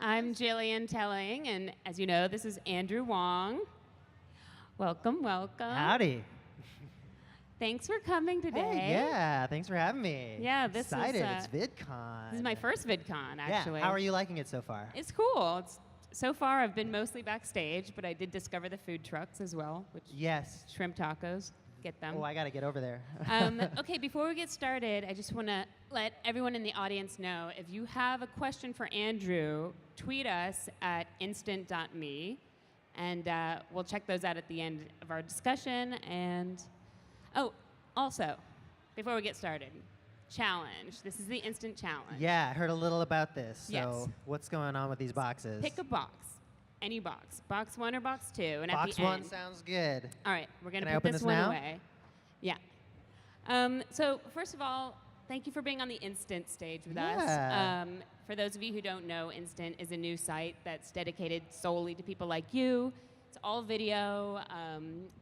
I'm Jillian Telling, and as you know, this is Andrew Huang. Welcome, welcome. Howdy. Thanks for coming today. Hey, yeah, thanks for having me. Yeah, this is, excited. It's VidCon. This is my first VidCon, actually. Yeah. How are you liking it so far? It's cool. So far, I've been mostly backstage, but I did discover the food trucks as well, which Yes. shrimp tacos. Get them. Oh, I got to get over there. Okay, before we get started, I just want to let everyone in the audience know, if you have a question for Andrew, tweet us at instant.me, and we'll check those out at the end of our discussion. And, oh, also, before we get started, challenge. This is the instant challenge. Yeah, I heard a little about this. So Yes. what's going on with these boxes? Pick a box. Any box. Box 1 or box 2. And Box at the 1 end, sounds good. all right, we're going Can I to put open this this one now? away. Yeah. So first of all, thank you for being on the Instant stage with Yeah. us. For those of you who don't know, Instant is a new site that's dedicated solely to people like you. It's all video,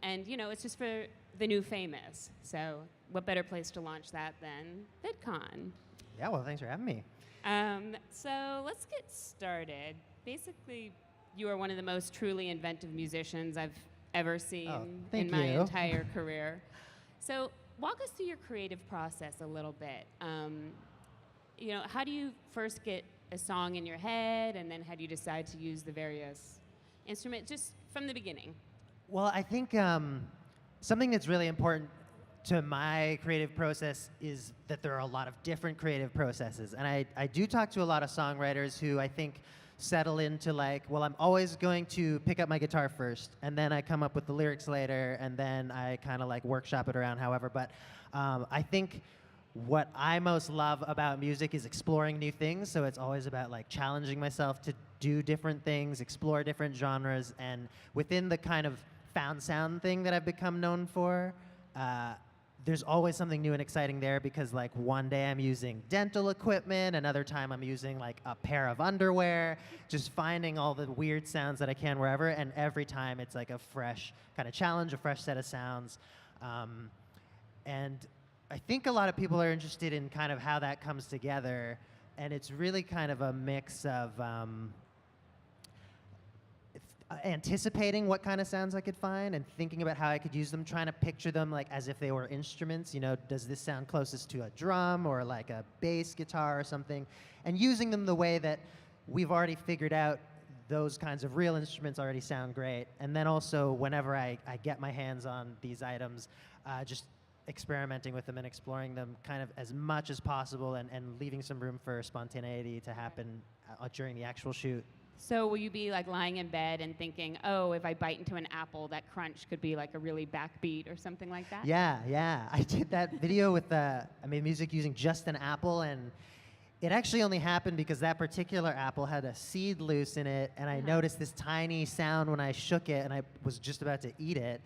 and it's just for the new famous. So what better place to launch that than VidCon? Yeah, well, thanks for having me. So let's get started. Basically, you are one of the most truly inventive musicians I've ever seen thank in my you. entire career. So walk us through your creative process a little bit. How do you first get a song in your head, and then how do you decide to use the various instruments, just from the beginning? Well, I think something that's really important to my creative process is that there are a lot of different creative processes. And I do talk to a lot of songwriters who I think settle into like, well, I'm always going to pick up my guitar first, and then I come up with the lyrics later, and then I kind of like workshop it around however. But I think what I most love about music is exploring new things. So it's always about like challenging myself to do different things, explore different genres, and within the kind of found sound thing that I've become known for, there's always something new and exciting there, because like one day I'm using dental equipment, another time I'm using like a pair of underwear, just finding all the weird sounds that I can wherever, and every time it's like a fresh kind of challenge, a fresh set of sounds. And I think a lot of people are interested in kind of how that comes together, and it's really kind of a mix of anticipating what kind of sounds I could find and thinking about how I could use them, trying to picture them like as if they were instruments. Does this sound closest to a drum or like a bass guitar or something? And using them the way that we've already figured out those kinds of real instruments already sound great. And then also, whenever I get my hands on these items, just experimenting with them and exploring them kind of as much as possible, and leaving some room for spontaneity to happen during the actual shoot. So will you be like lying in bed and thinking, oh, if I bite into an apple, that crunch could be like a really backbeat or something like that? Yeah. I did that video with, I made music using just an apple, and it actually only happened because that particular apple had a seed loose in it, and I noticed this tiny sound when I shook it, and I was just about to eat it,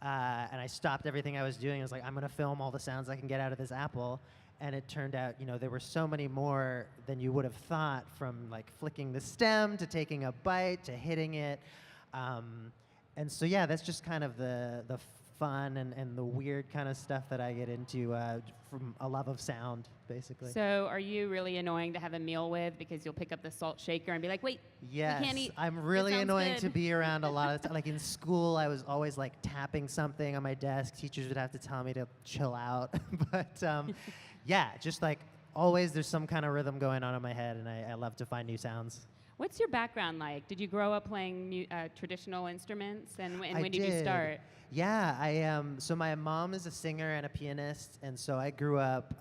and I stopped everything I was doing. I was like, I'm going to film all the sounds I can get out of this apple. And it turned out, there were so many more than you would have thought, from like flicking the stem to taking a bite to hitting it. And so, yeah, that's just kind of the fun and the weird kind of stuff that I get into from a love of sound, basically. So are you really annoying to have a meal with, because you'll pick up the salt shaker and be like, wait, yes, you can't eat. I'm really sounds annoying good. to be around a lot of time. Like in school, I was always like tapping something on my desk. Teachers would have to tell me to chill out. But yeah, just like always there's some kind of rhythm going on in my head, and I love to find new sounds. What's your background like? Did you grow up playing traditional instruments, and when did you did. start? Yeah, so my mom is a singer and a pianist, and so I grew up,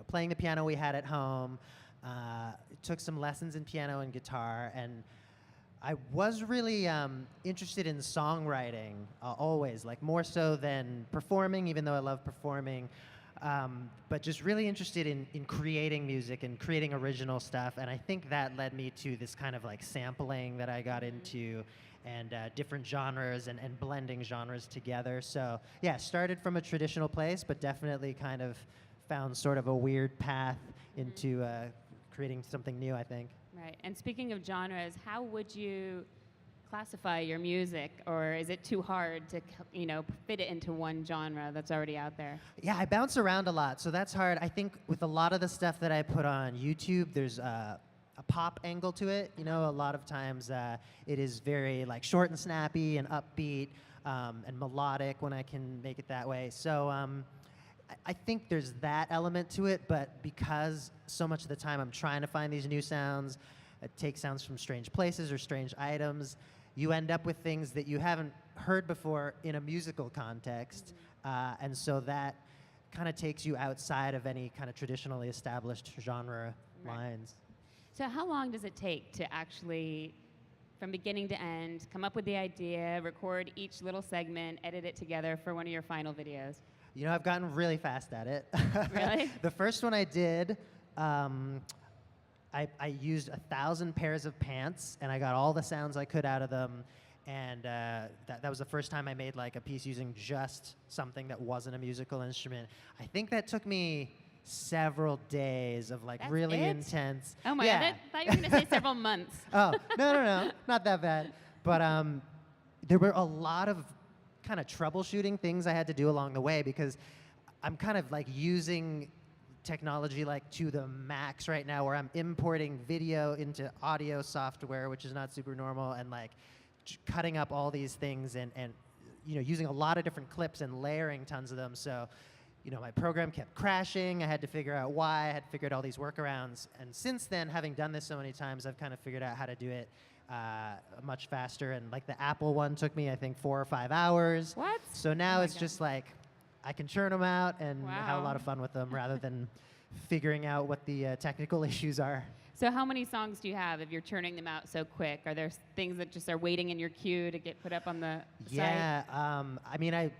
playing the piano we had at home. Took some lessons in piano and guitar, and I was really interested in songwriting always, like more so than performing, even though I love performing. But just really interested in creating music and creating original stuff, and I think that led me to this kind of like sampling that I got into, and different genres and blending genres together. So yeah, started from a traditional place, but definitely kind of found sort of a weird path into creating something new, I think. Right. And speaking of genres, how would you classify your music, or is it too hard to fit it into one genre that's already out there? Yeah, I bounce around a lot, so that's hard. I think with a lot of the stuff that I put on YouTube, there's a pop angle to it. You know, a lot of times it is very like short and snappy and upbeat and melodic when I can make it that way. So I think there's that element to it, but because so much of the time I'm trying to find these new sounds, take sounds from strange places or strange items, you end up with things that you haven't heard before in a musical context. And so that kind of takes you outside of any kind of traditionally established genre lines. So how long does it take to actually, from beginning to end, come up with the idea, record each little segment, edit it together for one of your final videos? You know, I've gotten really fast at it. Really? The first one I did, I used 1,000 pairs of pants, and I got all the sounds I could out of them. And that was the first time I made like a piece using just something that wasn't a musical instrument. I think that took me several days of like really intense. Oh my God, I thought you were going to say several months. Oh, no, not that bad. But there were a lot of kind of troubleshooting things I had to do along the way because I'm kind of like using technology like to the max right now, where I'm importing video into audio software, which is not super normal, and like cutting up all these things and you know, using a lot of different clips and layering tons of them. So, you know, my program kept crashing. I had to figure out why. I had figured all these workarounds. And since then, having done this so many times, I've kind of figured out how to do it much faster. And like the Apple one took me, I think, 4 or 5 hours. What? So now it's just like, I can churn them out and have a lot of fun with them rather than figuring out what the technical issues are. So how many songs do you have if you're churning them out so quick? Are there things that just are waiting in your queue to get put up on the site? Yeah, I mean,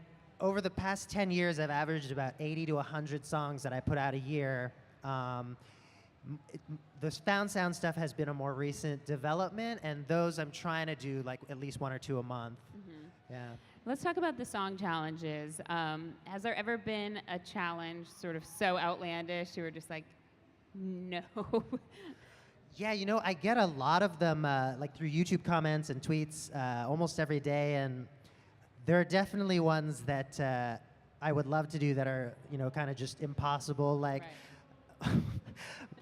over the past 10 years, I've averaged about 80 to 100 songs that I put out a year. The found sound stuff has been a more recent development, and those I'm trying to do like at least 1 or 2 a month. Yeah. Let's talk about the song challenges. Has there ever been a challenge sort of so outlandish you were just like, no? Yeah, you know, I get a lot of them like through YouTube comments and tweets almost every day, and there are definitely ones that I would love to do that are, you know, kind of just impossible. Like,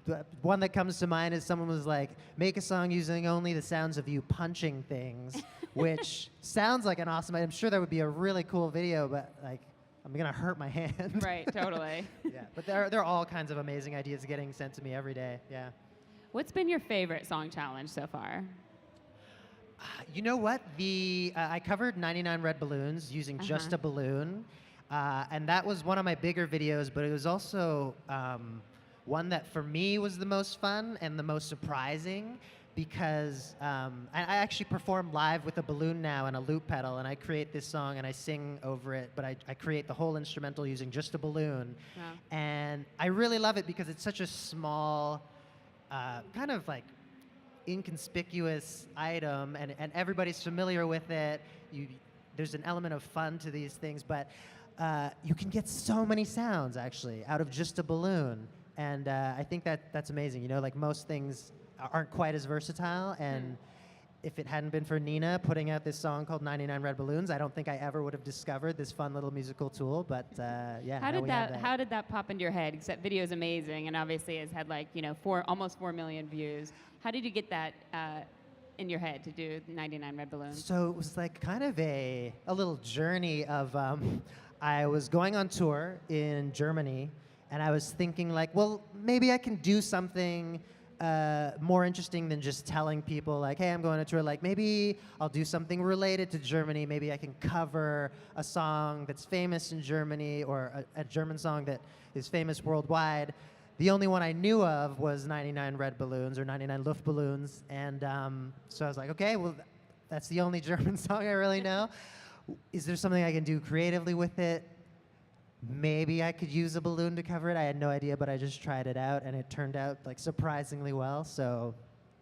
the one that comes to mind is someone was like, make a song using only the sounds of you punching things, which sounds like an awesome idea. I'm sure that would be a really cool video, but like, I'm gonna hurt my hand. Right, totally. Yeah, but there are all kinds of amazing ideas getting sent to me every day. Yeah. What's been your favorite song challenge so far? You know what? I covered 99 red balloons using just a balloon, and that was one of my bigger videos. But it was also one that for me was the most fun and the most surprising, because I actually perform live with a balloon now and a loop pedal, and I create this song and I sing over it, but I create the whole instrumental using just a balloon. Wow. And I really love it because it's such a small, kind of like inconspicuous item, and everybody's familiar with it. There's an element of fun to these things, but you can get so many sounds actually out of just a balloon. And I think that's amazing. You know, like most things aren't quite as versatile, and if it hadn't been for Nina putting out this song called 99 Red Balloons, I don't think I ever would have discovered this fun little musical tool. But yeah, how did that pop into your head? Because that video is amazing, and obviously has had like, you know, almost 4 million views. How did you get that in your head to do 99 Red Balloons? So it was like kind of a little journey of I was going on tour in Germany, and I was thinking like, well, maybe I can do something more interesting than just telling people like, hey, I'm going on tour. Like, maybe I'll do something related to Germany. Maybe I can cover a song that's famous in Germany, or a German song that is famous worldwide. The only one I knew of was 99 Red Balloons, or 99 Luftballons. And so I was like, okay, well, that's the only German song I really know. Is there something I can do creatively with it? Maybe I could use a balloon to cover it. I had no idea, but I just tried it out, and it turned out like surprisingly well. So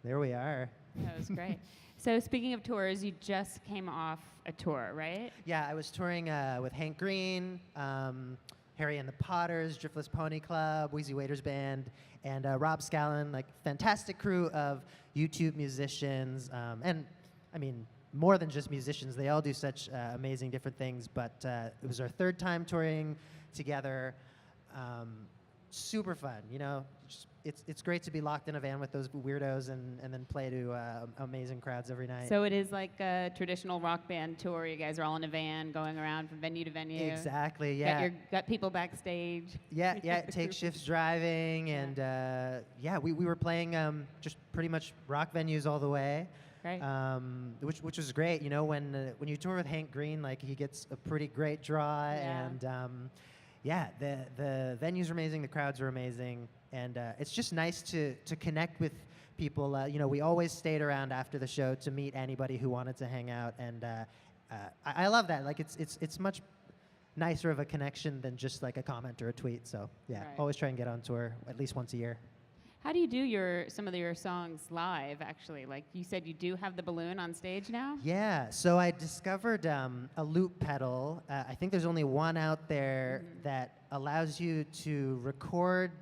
there we are. That was great. So speaking of tours, you just came off a tour, right? Yeah, I was touring with Hank Green, Harry and the Potters, Driftless Pony Club, Wheezy Waiters Band, and Rob Scallon, like fantastic crew of YouTube musicians. And I mean, more than just musicians, they all do such amazing different things. But it was our 3rd time touring together. super fun. You know, it's great to be locked in a van with those weirdos and then play to amazing crowds every night. So it is like a traditional rock band tour. You guys are all in a van going around from venue to venue. Exactly. Yeah. Got people backstage. Yeah. Take shifts driving, and we were playing just pretty much rock venues all the way. Right. Which was great. You know, when you tour with Hank Green, like he gets a pretty great draw, and the venues are amazing, the crowds are amazing, and it's just nice to connect with people. You know, we always stayed around after the show to meet anybody who wanted to hang out, and I love that. Like it's much nicer of a connection than just like a comment or a tweet. So always try and get on tour at least once a year. How do you do some of your songs live, actually? Like you said, you do have the balloon on stage now? Yeah, so I discovered a loop pedal. I think there's only one out there that allows you to record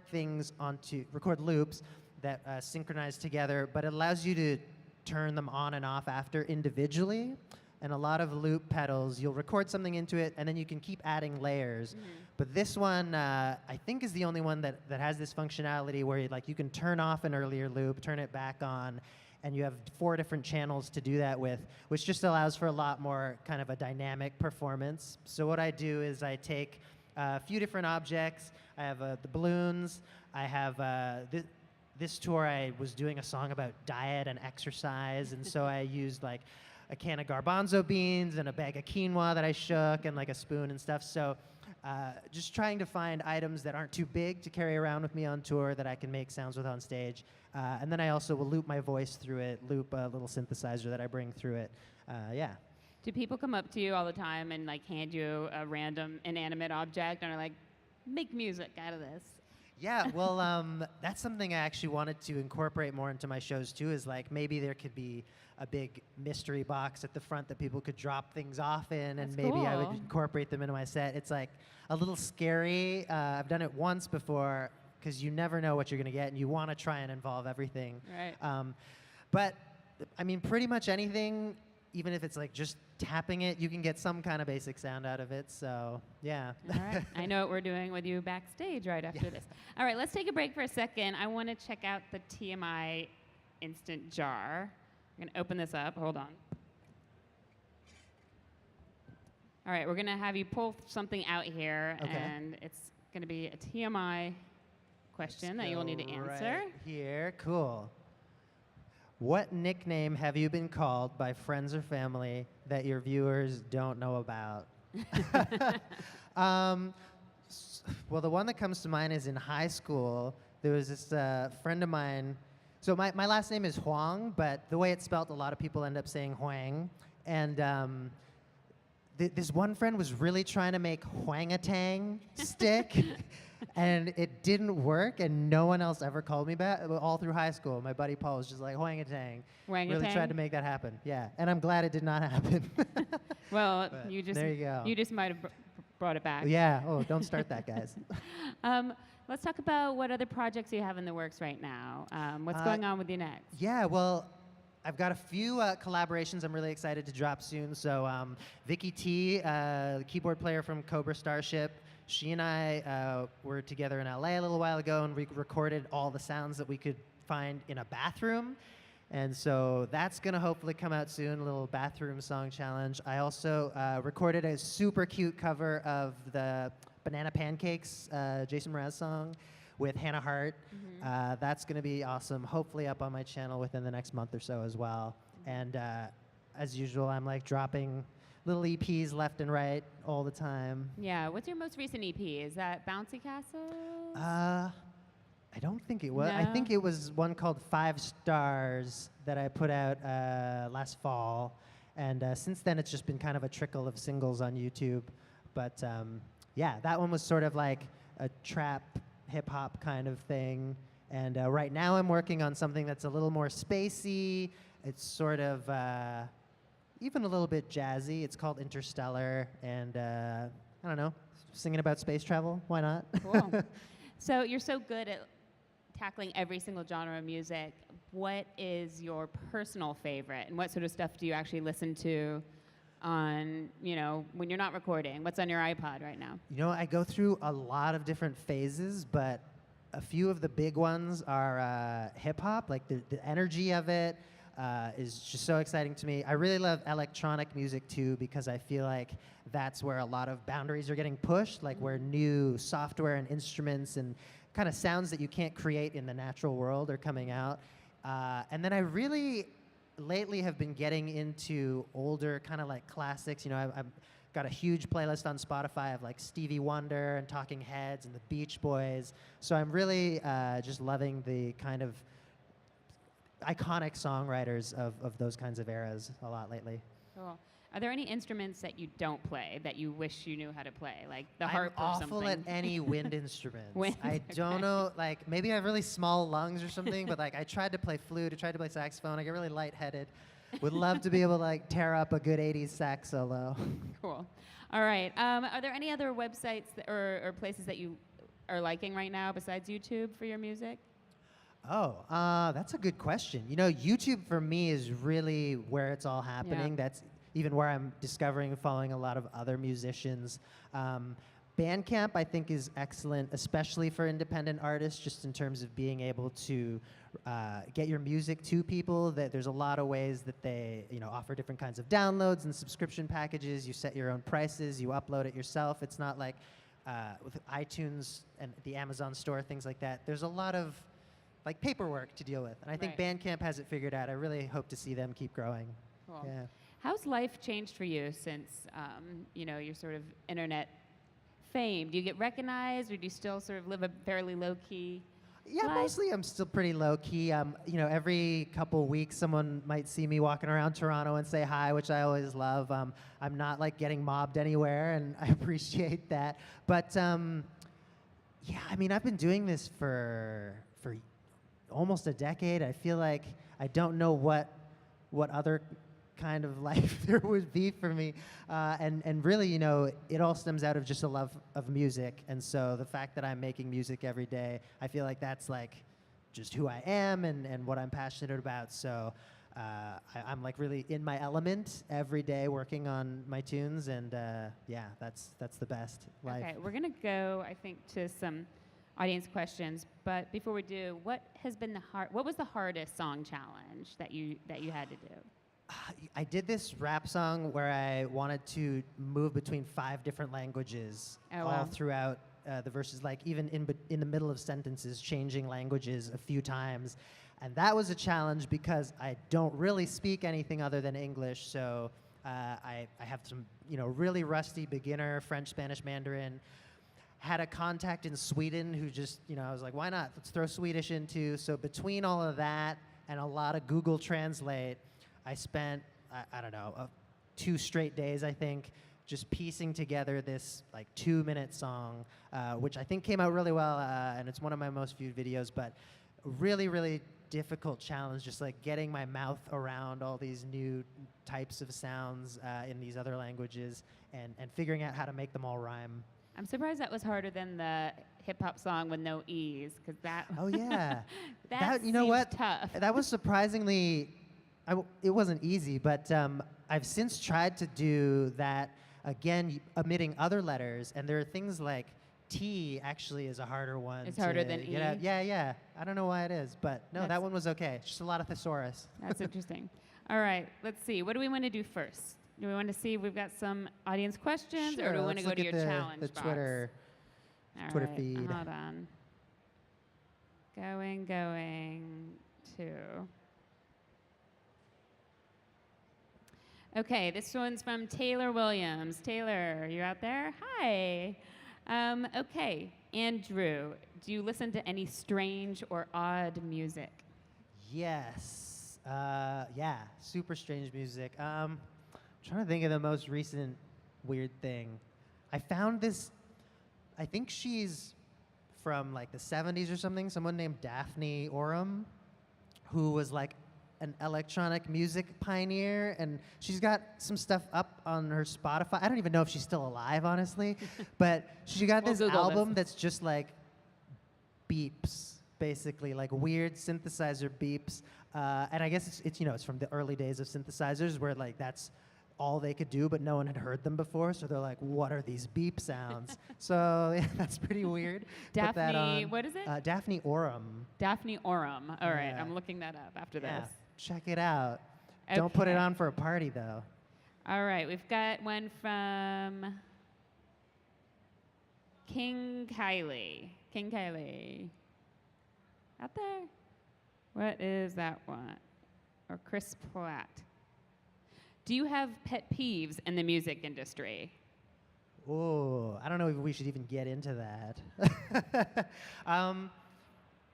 loops that synchronize together, but it allows you to turn them on and off after individually. And a lot of loop pedals, you'll record something into it, and then you can keep adding layers. But this one, I think, is the only one that has this functionality where you can turn off an earlier loop, turn it back on, and you have 4 different channels to do that with, which just allows for a lot more kind of a dynamic performance. So what I do is I take a few different objects. I have the balloons. I have this tour, I was doing a song about diet and exercise, and so I used like a can of garbanzo beans and a bag of quinoa that I shook and like a spoon and stuff. So just trying to find items that aren't too big to carry around with me on tour that I can make sounds with on stage. And then I also will loop my voice through it, loop a little synthesizer that I bring through it. Do people come up to you all the time and like hand you a random inanimate object and are like, make music out of this? Yeah, well, that's something I actually wanted to incorporate more into my shows too, is like maybe there could be a big mystery box at the front that people could drop things off in, and maybe I would incorporate them into my set. It's like a little scary. I've done it once before because you never know what you're going to get, and you want to try and involve everything. Right. But, I mean, pretty much anything, even if it's like just tapping it, you can get some kind of basic sound out of it, so yeah. All right. I know what we're doing with you backstage right after this. All right, let's take a break for a second. I want to check out the TMI Instant Jar. I'm going to open this up. Hold on. All right, we're going to have you pull something out here, and it's going to be a TMI question that you'll need to answer. Right here, cool. What nickname have you been called by friends or family that your viewers don't know about? Well, the one that comes to mind is in high school. There was this friend of mine. So my last name is Huang, but the way it's spelled, a lot of people end up saying Huang. And this one friend was really trying to make Huangatang stick. And it didn't work, and no one else ever called me back all through high school. My buddy Paul was just like, Huangatang. Really tried to make that happen. Yeah, and I'm glad it did not happen. Well, but you just there you go. You just might have brought it back. Yeah. Oh, don't start that, guys. Let's talk about what other projects you have in the works right now. What's going on with you next? Yeah, well, I've got a few collaborations I'm really excited to drop soon. So Vicky T, keyboard player from Cobra Starship, she and I were together in LA a little while ago, and we recorded all the sounds that we could find in a bathroom. And so that's going to hopefully come out soon, a little bathroom song challenge. I also recorded a super cute cover of the Banana Pancakes Jason Mraz song with Hannah Hart. That's going to be awesome, hopefully up on my channel within the next month or so as well. And as usual, I'm like dropping little EPs left and right all the time. Yeah, what's your most recent EP? Is that Bouncy Castle? I don't think it was. No? I think it was one called 5 Stars that I put out last fall. And since then, it's just been kind of a trickle of singles on YouTube. But yeah, that one was sort of like a trap hip-hop kind of thing. And right now I'm working on something that's a little more spacey. It's sort of even a little bit jazzy. It's called Interstellar. And I don't know, singing about space travel. Why not? Cool. So you're so good at tackling every single genre of music. What is your personal favorite? And what sort of stuff do you actually listen to on, when you're not recording? What's on your iPod right now? You know, I go through a lot of different phases, but a few of the big ones are hip hop, like the energy of it is just so exciting to me. I really love electronic music too, because I feel like that's where a lot of boundaries are getting pushed, like where new software and instruments and kind of sounds that you can't create in the natural world are coming out. And then I really lately have been getting into older kind of like classics. You know, I've got a huge playlist on Spotify of like Stevie Wonder and Talking Heads and the Beach Boys. So I'm really just loving the kind of iconic songwriters of those kinds of eras a lot lately. Cool. Are there any instruments that you don't play that you wish you knew how to play, like the I'm harp or awful something? at any wind instruments. Wind, I don't know, like maybe I have really small lungs or something, but like I tried to play flute, I tried to play saxophone, I get really lightheaded. Would love to be able to like tear up a good 80s sax solo. Cool. All right. Are there any other websites or places that you are liking right now besides YouTube for your music? Oh, that's a good question. You know, YouTube for me is really where it's all happening. Yeah. That's even where I'm discovering and following a lot of other musicians. Bandcamp, I think, is excellent, especially for independent artists, just in terms of being able to get your music to people. There's a lot of ways that they, you know, offer different kinds of downloads and subscription packages. You set your own prices, you upload it yourself. It's not like with iTunes and the Amazon store, things like that. There's a lot of like paperwork to deal with, and I think Bandcamp has it figured out. I really hope to see them keep growing. Cool. Yeah. How's life changed for you since you know, your sort of internet fame? Do you get recognized, or do you still sort of live a fairly low key? Yeah, life? mostly I'm still pretty low key. You know, every couple weeks someone might see me walking around Toronto and say hi, which I always love. I'm not like getting mobbed anywhere, and I appreciate that. But yeah, I mean, I've been doing this for almost a decade. I feel like I don't know what other kind of life there would be for me. And really, you know, it all stems out of just a love of music. And so the fact that I'm making music every day, I feel like that's like just who I am and what I'm passionate about. So I'm like really in my element every day working on my tunes. And yeah, that's the best life. Okay, we're gonna go, I think, to some audience questions. But before we do, what was the hardest song challenge that you had to do? I did this rap song where I wanted to move between 5 different languages all throughout the verses, like even in the middle of sentences, changing languages a few times. And that was a challenge because I don't really speak anything other than English. So I have some, you know, really rusty beginner French, Spanish, Mandarin. Had a contact in Sweden who just, you know, I was like, why not? Let's throw Swedish in too. So between all of that and a lot of Google Translate, I spent, I don't know, 2 straight days, I think, just piecing together this like 2-minute song, which I think came out really well, and it's one of my most viewed videos, but really, really difficult challenge, just like getting my mouth around all these new types of sounds in these other languages and figuring out how to make them all rhyme. I'm surprised that was harder than the hip hop song with no E's, because that. Oh yeah, that you know seems what? Tough. That was surprisingly. It wasn't easy, but I've since tried to do that again, omitting other letters, and there are things like T actually is a harder one. It's harder than E? Yeah. I don't know why it is, but no, that one was okay. It's just a lot of thesaurus. That's interesting. All right, let's see. What do we want to do first? Do we want to see if we've got some audience questions, or do we want to go to your challenge the box? Twitter feed. Hold on. Going to. Okay, this one's from Taylor Williams. Taylor, you out there? Hi. Okay, Andrew, do you listen to any strange or odd music? Yes. Yeah, super strange music. I'm trying to think of the most recent weird thing. I found this, I think she's from like the 70s or something, someone named Daphne Oram, who was like an electronic music pioneer, and she's got some stuff up on her Spotify. I don't even know if she's still alive, honestly, but she got this album that's just like beeps, basically, like weird synthesizer beeps. And I guess it's you know, it's from the early days of synthesizers where like that's all they could do, but no one had heard them before. So they're like, what are these beep sounds? So yeah, that's pretty weird. Put that Daphne, on. what is it? Daphne Oram. Daphne Oram. All right, Yeah. I'm looking that up after Yeah, this. check it out. Don't put it Okay. on for a party, though. All right, we've got one from King Kylie. King Kylie. Out there? What is that one? Or Chris Platt. Do you have pet peeves in the music industry? Oh, I don't know if we should even get into that.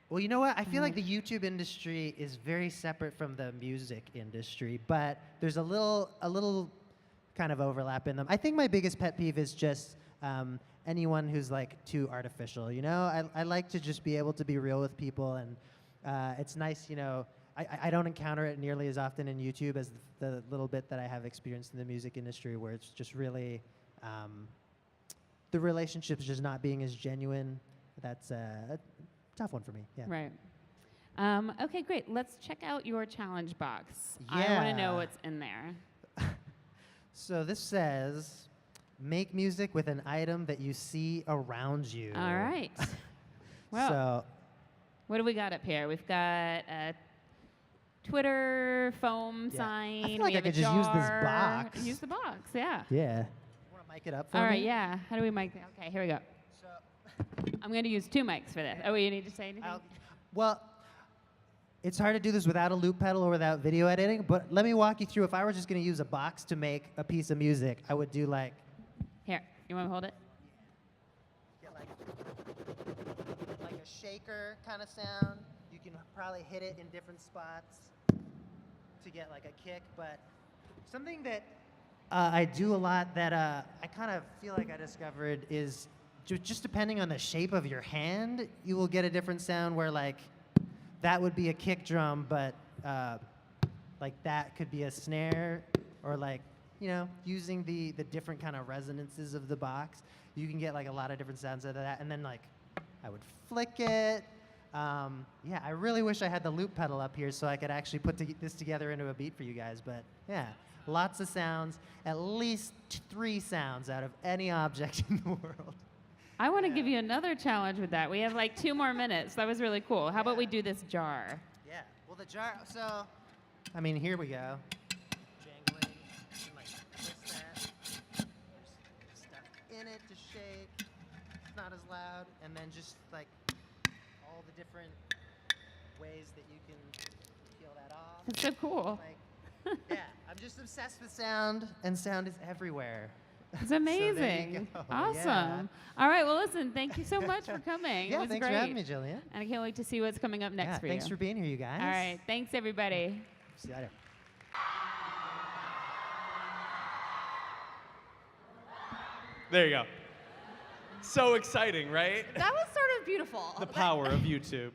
Well, you know what? I feel like the YouTube industry is very separate from the music industry, but there's a little kind of overlap in them. I think my biggest pet peeve is just anyone who's like too artificial. You know, I like to just be able to be real with people, and it's nice. You know, I don't encounter it nearly as often in YouTube as the little bit that I have experienced in the music industry, where it's just really the relationships just not being as genuine. That's a tough one for me. Yeah. Right. Okay, great. Let's check out your challenge box. I want to know Yeah. what's in there. So this says, make music with an item that you see around you. All right. Well, So what do we got up here? We've got a Twitter foam Yeah. sign. I feel we like I have a could just use this jar. box. Use the box, yeah. yeah. Want to mic it up for All me? right, yeah. How do we mic that? Okay, here we go. So, I'm going to use 2 mics for this. Oh, you need to say anything? well, it's hard to do this without a loop pedal or without video editing, but let me walk you through. If I were just going to use a box to make a piece of music, I would do like, Here, you want to hold it? get like a shaker kind of sound. You can probably hit it in different spots to get like a kick, but something that I do a lot that I kind of feel like I discovered is just depending on the shape of your hand, you will get a different sound where like that would be a kick drum, but like that could be a snare, or like, you know, using the different kind of resonances of the box, you can get like a lot of different sounds out of that. And then like I would flick it. Yeah, I really wish I had the loop pedal up here so I could actually put this together into a beat for you guys. But yeah, lots of sounds, at least 3 sounds out of any object in the world. I want to give you another challenge with that. We have like 2 more minutes. That was really cool. How about we do this jar? Yeah, well the jar, so, I mean, here we go. Jangling, you can like twist that. There's stuff in it to shake. It's not as loud. And then just like all the different ways that you can peel that off. That's so cool. Like, yeah, I'm just obsessed with sound, and sound is everywhere. It's So there amazing. you go, Awesome. yeah. All right, well, listen, thank you so much for coming. Yeah, it was thanks great. for having me, Jillian. And I can't wait to see what's coming up next Yeah, for thanks you. for being here, you guys. All right, thanks, everybody. See you later. There you go. So exciting, right? That was sort of beautiful. The power of YouTube.